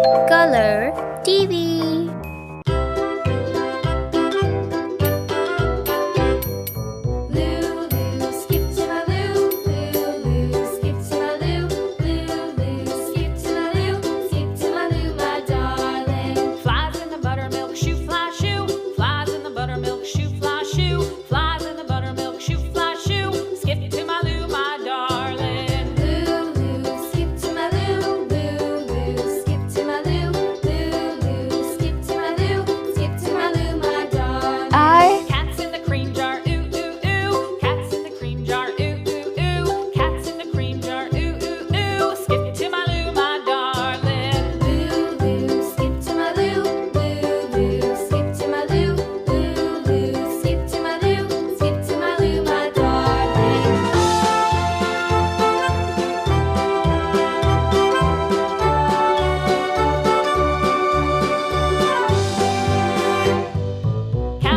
Color TV.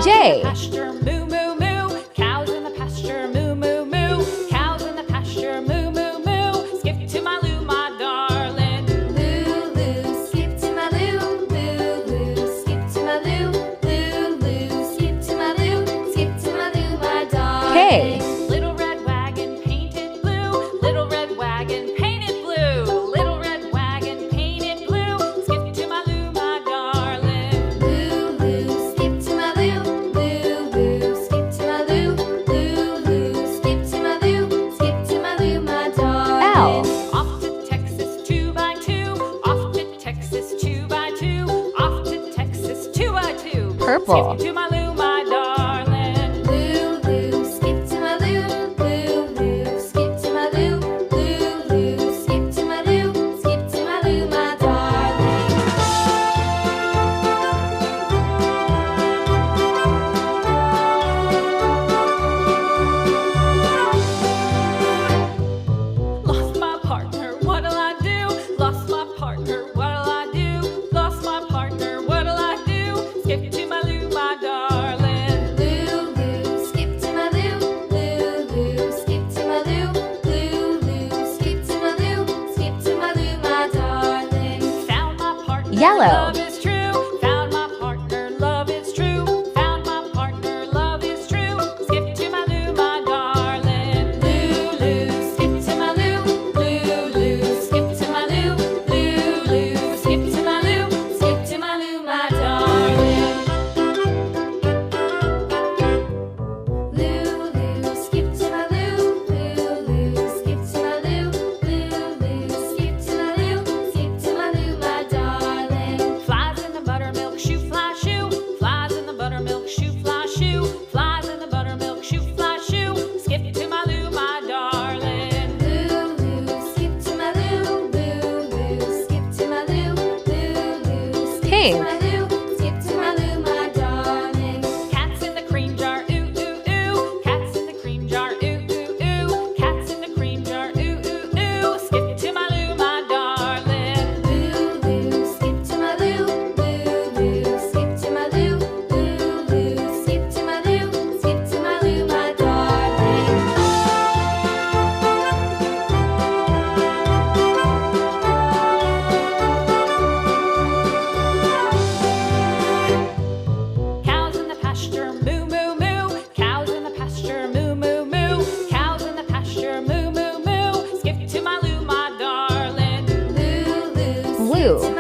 J. Pasture, moo, moo, moo. Cows in the pasture, moo, moo, moo. Cows in the pasture, moo, moo, moo. Skip to my loo, my darling. Loo, loo, skip to my loo. Loo, loo, skip to my loo. Loo, loo, skip to my loo. Skip to my loo, my darling. K. Little red wagon painted blue. Little red wagon painted blue. Little red wagon painted blue. Skip to my loo, my darling. Loo, loo, skip to my loo. Loo, loo, skip to my loo. Loo, loo, skip to my loo. Skip to my loo, my darling. L. Off to Texas 2x2. Off to Texas 2x2. Off to Texas 2x2. Purple. Skip to my loo, my darling. Loo, loo, skip to my loo. Loo, loo, skip to my loo. Loo, loo, skip to my loo. Skip to my loo, my darling. Lost my partner, what'll I do? Lost my partner, what'll I do? Lost my partner, what'll I do? Skip to my loo, my darling. Loo, loo, skip to my loo. Loo, loo, skip to my loo. Loo, loo, skip to my loo. Skip to my loo, my darling. Found my partner, Yellow. love is true. Found my partner, love is true. Found my partner, love is true. Skip to my loo, my darling. Loo, loo, skip to my loo. Loo, loo, skip to my loo. Loo, loo, skip to my loo. Skip to my loo, my darling. Loo, loo, skip to my loo. Loo, loo, skip to my loo. Loo, loo, skip to my loo. Skip to my loo, my darling. Flies in the buttermilk shoe, fly shoe. Flies in the buttermilk shoe, fly shoe. Flies in the buttermilk shoe, fly shoe. Skip to my loo, my darling. Loo, loo, skip to my loo. Loo, loo, skip to my loo. Loo, loo, skip to Pink. my loo. Skip to my loo, my darling. Cats in the cream jar, ooh, ooh, ooh. Cats in the cream jar, ooh, ooh, ooh. Cats in the cream jar, ooh, ooh, ooh. Skip to my loo, my darling. Loo, loo, skip to my loo. Loo, loo, skip to my loo. Loo, loo, skip to my loo. Skip to my loo, my darling. Cows in the pasture, moo, moo, moo. Cows in the pasture, moo, moo, moo. Cows in the pasture, moo, moo, moo. Skip to my loo, my darling. Loo, loo, Blue. skip to